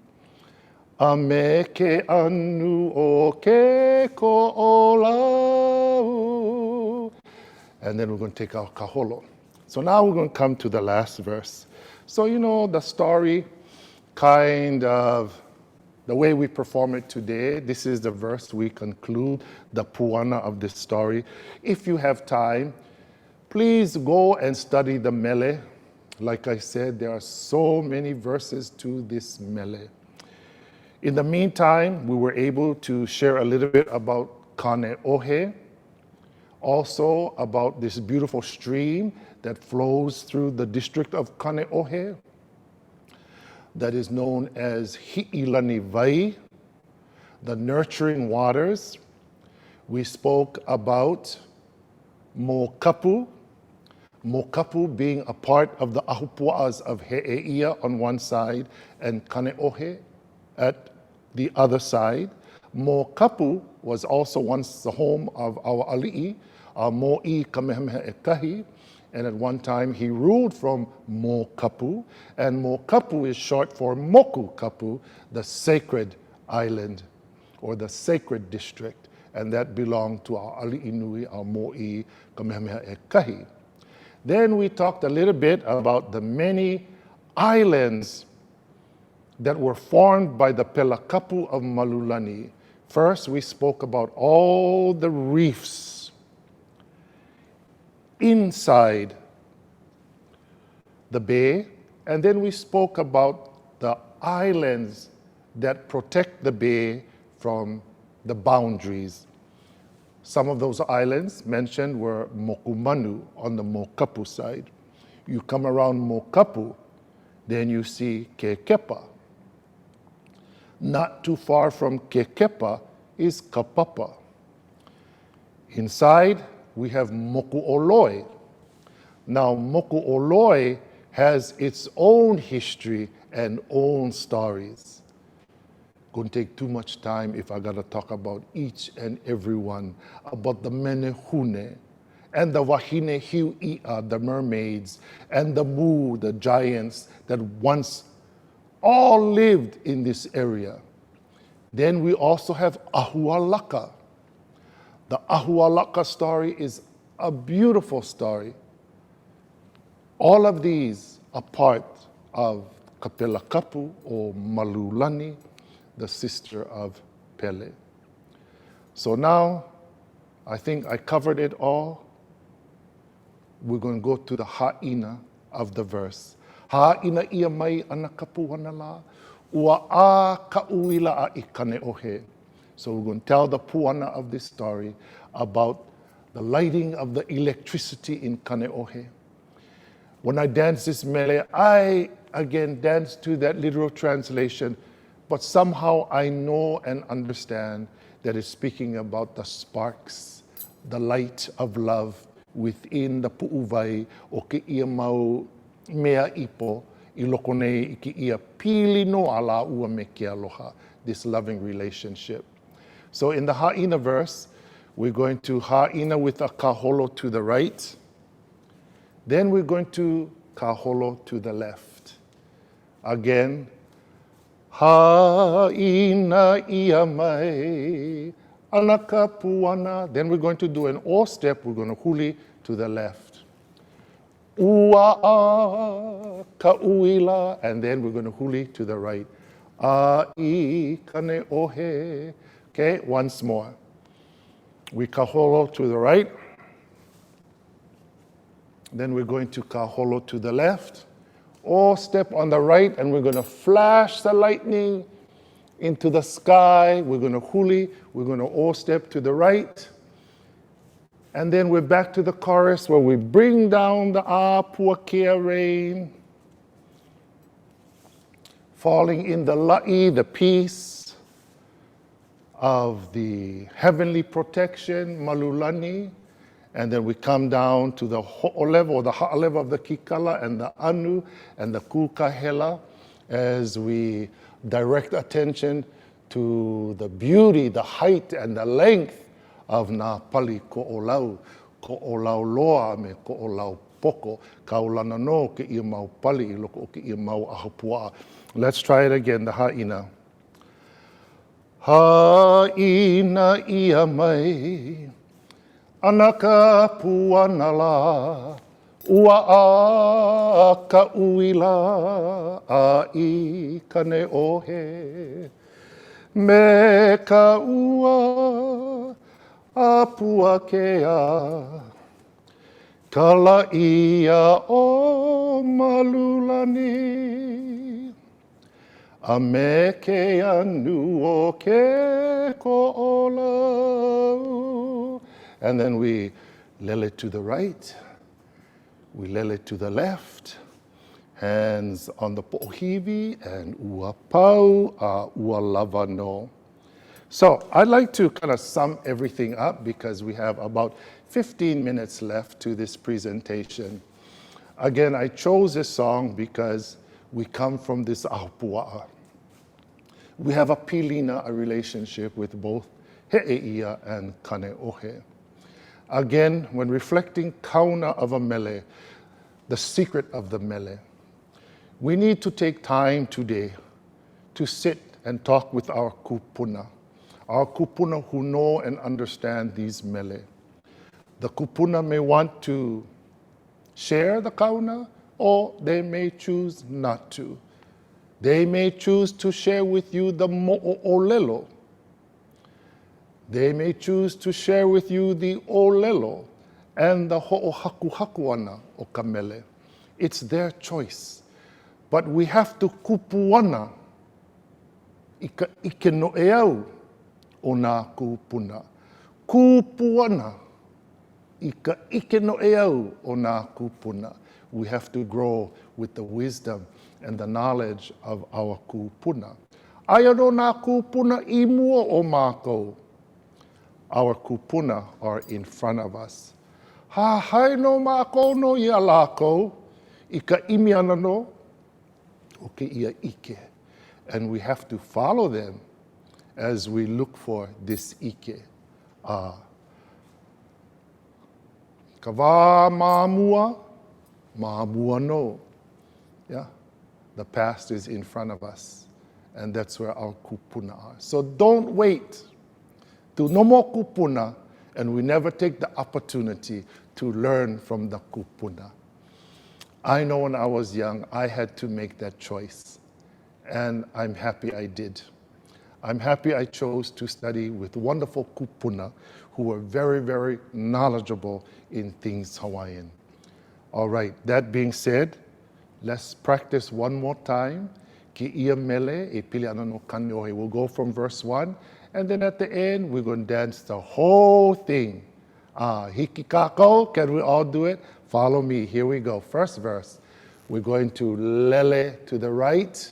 A me ke anu o ke ko'olau. And then we're going to take our kaholo. So now we're going to come to the last verse. So you know the story, kind of the way we perform it today. This is the verse we conclude the puana of this story. If you have time, please go and study the Mele. Like I said, there are so many verses to this Mele. In the meantime, we were able to share a little bit about Kane'ohe, also about this beautiful stream that flows through the district of Kane'ohe, that is known as Hi'ilani Vai, the nurturing waters. We spoke about Mokapu, Mokapu being a part of the ahupua'as of He'eia on one side and Kane'ohe at the other side. Mokapu was also once the home of our ali'i, our mo'i kamehameha ekahi, And at one time, he ruled from Mokapu, and Mokapu is short for Moku Kapu, the sacred island or the sacred district, and that belonged to our ali'inui, our mo'i, Kamehameha e Kahi. Then we talked a little bit about the many islands that were formed by the Pelakapu of Malulani. First, we spoke about all the reefs inside the bay, and then we spoke about the islands that protect the bay from the boundaries. Some of those islands mentioned were Mokumanu on the Mokapu side. You come around Mokapu, then you see Kekepa. Not too far from Kekepa is Kapapa. Inside, we have Moku'oloi. Now, Moku'oloi has its own history and own stories. Gonna take too much time if I gotta talk about each and every one, about the Menehune, and the Wahine Hiu'i'a, the mermaids, and the Mu, the giants that once all lived in this area. Then we also have Ahualaka. The Ahualaka story is a beautiful story. All of these are part of Kapelakapu or Malulani, the sister of Pele. So now, I think I covered it all. We're going to go to the ha'ina of the verse. Ha'ina ia mai ana kapuana la, ua a ka'uila a ikane ohe. So we're going to tell the puana of this story about the lighting of the electricity in Kane'ohe. When I dance this mele, I again dance to that literal translation, but somehow I know and understand that it's speaking about the sparks, the light of love within the pu'uvai o ke ia mau mea ipo I loko nei I ke ia pili no ala ua me ke aloha, this loving relationship. So in the ha'ina verse, we're going to ha'ina with a kaholo to the right. Then we're going to kaholo to the left. Again, ha'ina ia mai anaka puana. Then we're going to do an O step. We're going to huli to the left. Ua ka'uila. And then we're going to huli to the right. A'i kane ohe. Okay, once more. We kaholo to the right. Then we're going to kaholo to the left. Or step on the right, and we're going to flash the lightning into the sky. We're going to huli. We're going to or step to the right. And then we're back to the chorus where we bring down the puakea rain, falling in the la'i, the peace of the heavenly protection, malulani, and then we come down to the ho'olevo, or the ha'alevo of the kikala, and the anu, and the kukahela, as we direct attention to the beauty, the height, and the length of na pali ko'olau loa me ko'olau poko, kaulana no ke ia mau pali, I loko o ke ia mau ahapua. Let's try it again, the ha'ina. Ha'ina ia mai, anaka puana la, ua a ka'uila a'i kane ohe. Me ka ua a puakea, kala ia o malulani. A me ke anu o ke ko'olau. And then we lele to the right, we lele to the left, hands on the pohivi, and ua pau a ua lava no. So I'd like to kind of sum everything up because we have about 15 minutes left to this presentation. Again, I chose this song because we come from this ahupua'a. We have a pilina, a relationship with both He'eia and Kane'ohe. Again, when reflecting kauna of a mele, the secret of the mele, we need to take time today to sit and talk with our kupuna who know and understand these mele. The kupuna may want to share the kauna, or they may choose not to. They may choose to share with you the mo'olelo. They may choose to share with you the olelo and the ho'ohakuhakuana o ka mele. It's their choice. But we have to kupuana i ka ike no'eau o nā kupuna. Kupuana i ka ike no'eau o nā kupuna. We have to grow with the wisdom and the knowledge of our kupuna. Aia no nā kupuna I mua o mākou. Our kupuna are in front of us. Ha hai no mākou no ia lākou, I ka imi ana no, o ke ia ike. And we have to follow them as we look for this ike. Ka wā māmua no. Yeah, the past is in front of us, and that's where our kupuna are. So don't wait to no more kupuna, and we never take the opportunity to learn from the kupuna. I know when I was young, I had to make that choice, and I'm happy I did. I'm happy I chose to study with wonderful kupuna who were very, very knowledgeable in things Hawaiian. All right, that being said, let's practice one more time. Ki ia mele e pili ana no kane ohe. We'll go from verse 1, and then at the end, we're going to dance the whole thing. Hiki kako, can we all do it? Follow me, here we go. First verse, we're going to lele to the right,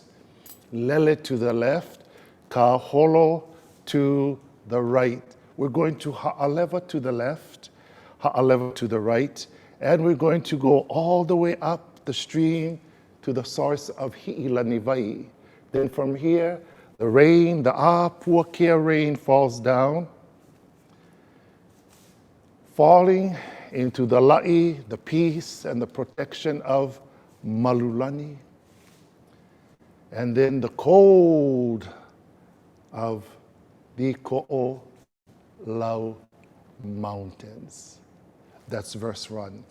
lele to the left, ka holo to the right. We're going to ha'aleva to the left, ha'aleva to the right, and we're going to go all the way up the stream to the source of Hi'ilanivai. Then from here, the rain, the Apuakea rain falls down, falling into the la'i, the peace and the protection of Malulani. And then the cold of the Ko'o Lau Mountains. That's verse 1.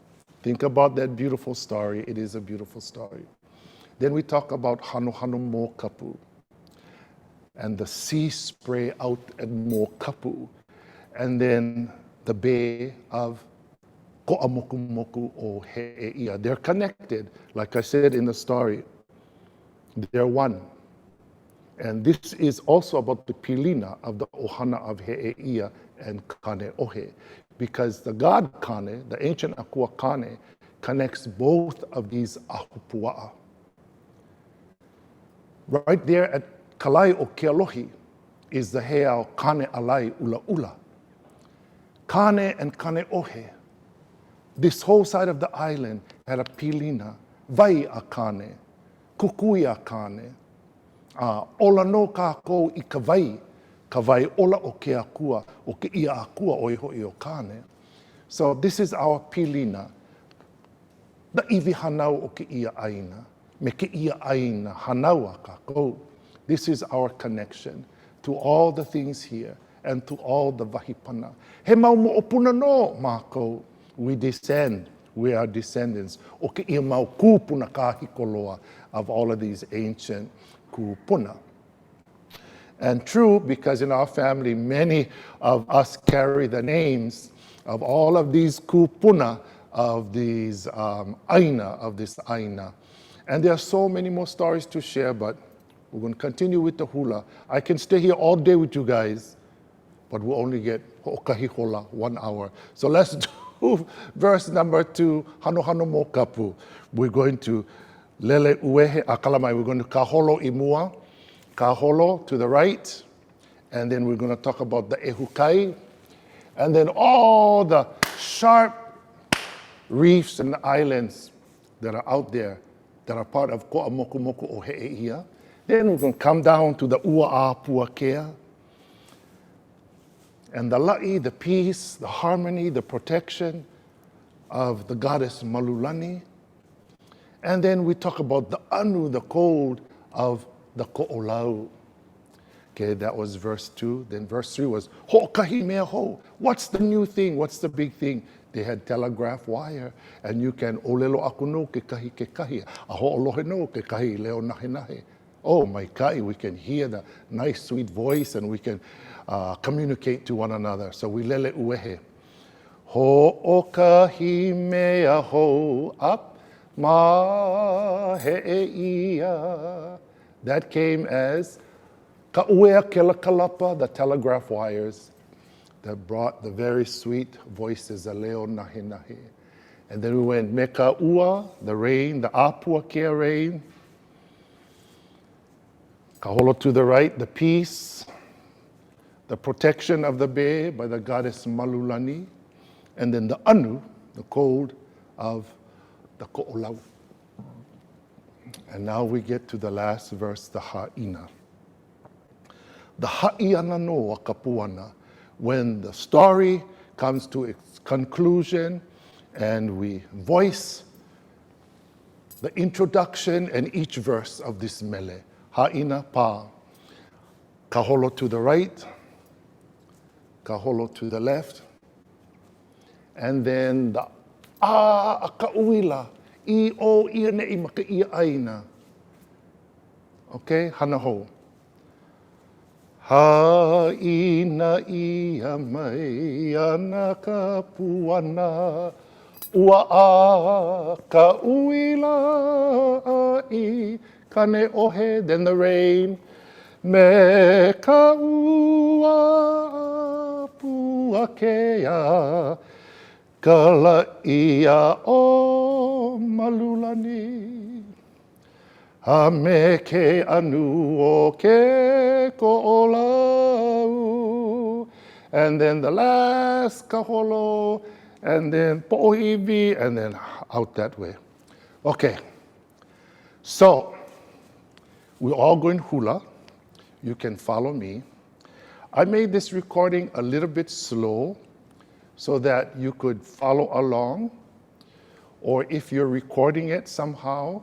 Think about that beautiful story. It is a beautiful story. Then we talk about Hano Hano Mokapu and the sea spray out at Mokapu, and then the bay of Ko'amokumoku o He'eia. They're connected, like I said in the story. They're one. And this is also about the pilina of the ohana of He'eia and Kane Ohe, because the god Kane, the ancient Akua Kane, connects both of these ahupua'a. Right there at Kalai o Kealohi is the heao Kane Alai Ula Ula. Kane and Kane Ohe. This whole side of the island had a pilina, vai a Kane, kukui a Kane. Ola no kako I ka vai ola o ke akua, o ke ia akua o iho I o Kane. So this is our pilina. The iwi hanau o ke ia aina, me ke ia aina hanau a kako. This is our connection to all the things here and to all the vahipana. He mau mo opuna no, mākou. We descend, we are descendants. O ke ia mau kūpuna kahikoloa of all of these ancient kūpuna. And true, because in our family, many of us carry the names of all of these kupuna, of these aina, of this aina. And there are so many more stories to share, but we're going to continue with the hula. I can stay here all day with you guys, but we'll only get ho'okahihola 1 hour. So let's do verse number 2, Hano Hano Mokapu. We're going to lele uehe akalamai. We're going to kaholo imua. Kaholo to the right, and then we're going to talk about the ehukai, and then all the sharp reefs and islands that are out there that are part of Ko'amokumoku o He'eia. Then we're going to come down to the Ua Apuakea, And the la'i, the peace, the harmony, the protection of the goddess Malulani. And then we talk about the anu, the cold of the ko'olau. Okay, that was verse 2. Then verse 3 was ho'okahi mea ho. What's the new thing? What's the big thing? They had telegraph wire, and you can olelo aku no ke kahi, a ho'olohe no ke kahi leo nahe nahe. Oh my kai, we can hear the nice sweet voice, and we can communicate to one another. So we lele uehe. Ho'okahi mea ho up ma he ia. That came as ka'uea kela kalapa, the telegraph wires that brought the very sweet voices of leo nahi nahi. And then we went meka ua, the rain, the apua kea rain. Kaholo to the right, the peace, the protection of the bay by the goddess Malulani. And then the anu, the cold of the ko'olau. And now we get to the last verse, the ha'ina. The ha'iana no kapuana. When the story comes to its conclusion and we voice the introduction and each verse of this mele. Ha'ina pa. Kaholo to the right, kaholo to the left, and then the akauila, I o ia ne'i maka ia aina. Okay, hana ho. Ha'ina ia mai ana ka puana, ua a ka uila ai kane ohe, then the rain. Me ka ua pua kea, ka laia o Malulani. Ha me ke anu o ke ko'olau. And then the last kaholo, and then po'iwi, and then out that way. Okay, so we're all going hula. You can follow me. I made this recording a little bit slow so that you could follow along. Or if you're recording it somehow,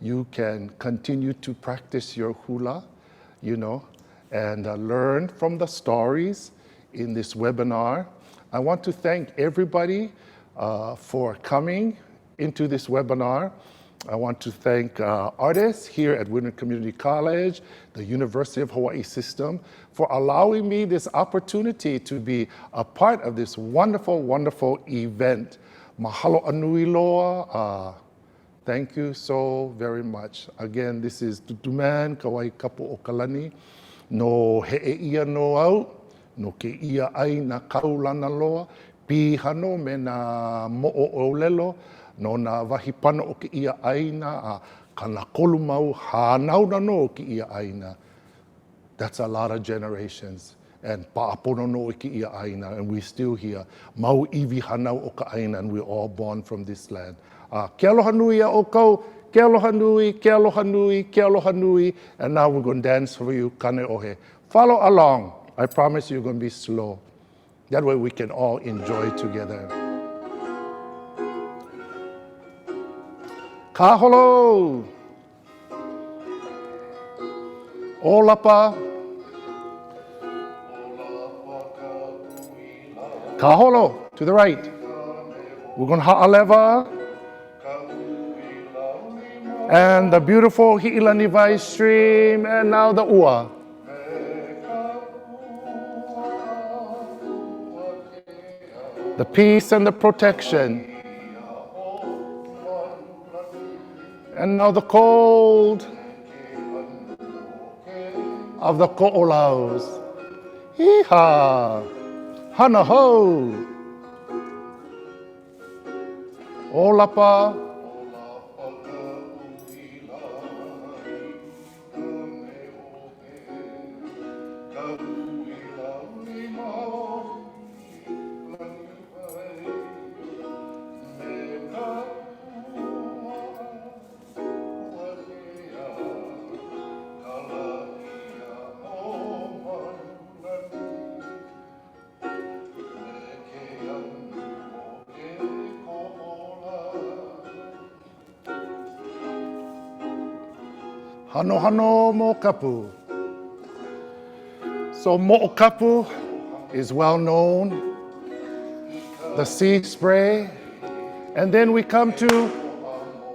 you can continue to practice your hula, and learn from the stories in this webinar. I want to thank everybody for coming into this webinar. I want to thank artists here at Winter Community College, the University of Hawaiʻi system, for allowing me this opportunity to be a part of this wonderful, wonderful event. Mahalo anui loa. Thank you so very much. Again, this is Tutuman Kawai Kapu o Kalani. No he'e ia no au, no ke ia ai na kaulana loa, pihano me na mo'o o lelo, no na wahipana o ke ia aina, a kana kolumau hanau na no ke ia aina. That's a lot of generations. And pa'apono no ke ia aina, and we're still here. Mau iwi hanau o ka aina, and we're all born from this land. Ke aloha nui a o kau, ke aloha nui, ke aloha nui, ke aloha nui. And now we're going to dance for you, kane ohe. Follow along. I promise you're going to be slow. That way we can all enjoy together. Kaholo. Olapa. Kaholo, to the right. We're going to ha'aleva. And the beautiful Hi'ilani Vai stream, and now the ua. The peace and the protection. And now the cold of the ko'olaus. Hee-ha! Hana ho! Olapa. Hano hano mo kapu. So mo'okapu is well known, the sea spray, and then we come to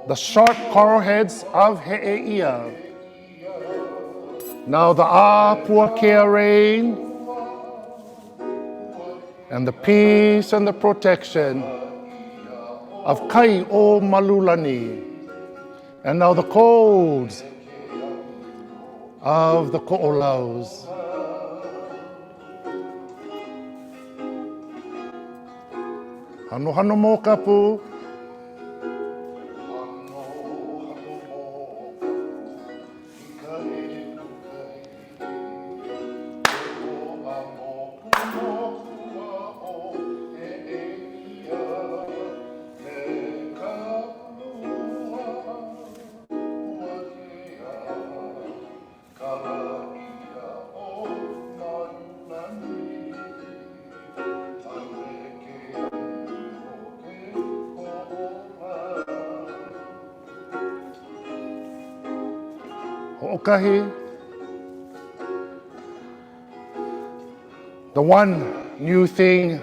the sharp coral heads of He'eia. Now the Apuakea rain and the peace and the protection of Kai o Malulani, and now the colds of the Ko'olaus. Hano hano mo kapu. Ho'okahi. The one new thing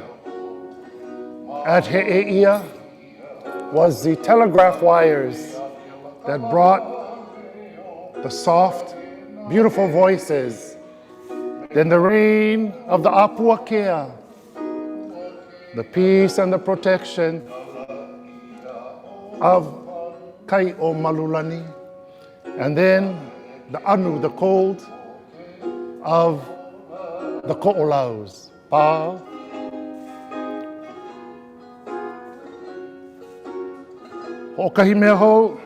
at He'eia was the telegraph wires that brought the soft, beautiful voices. Then the rain of the Apuakea, the peace and the protection of Kai o Malulani, and then the anu, the cold of the Ko'olaus. Pa. Ho'okahi mea hou.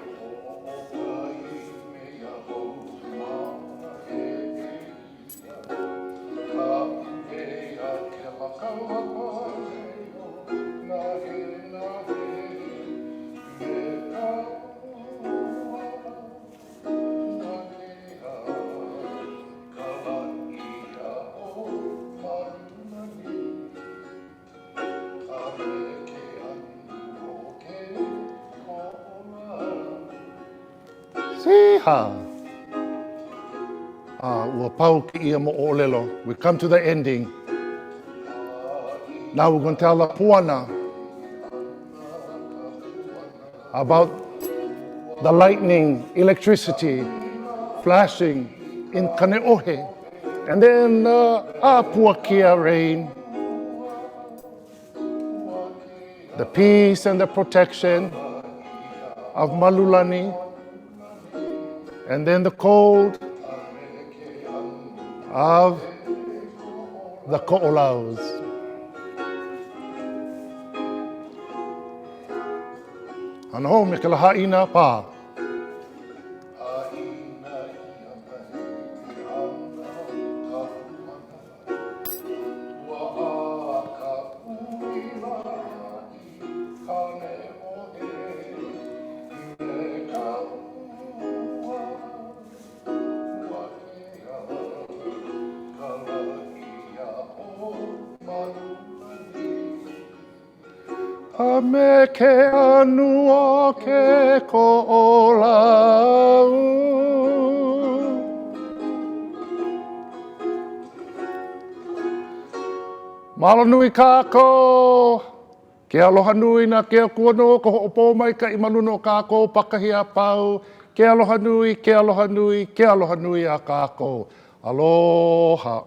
Siha. Ua pau ki ia mo olelo. We come to the ending. Now we're going to tell the puana about the lightning, electricity flashing in Kaneohe, and then Apuakea rain, the peace and the protection of Malulani, and then the cold of the Ko'olaus. Ano me ka lahaina pa. Me ke anu o ke ko'olau. Malo nui kākou, ke aloha nui na ke kuano ko ho'opo mai ka imanuno kākou pakahi a pau. Ke aloha nui, ke aloha nui, ke aloha nui a kākou. Aloha.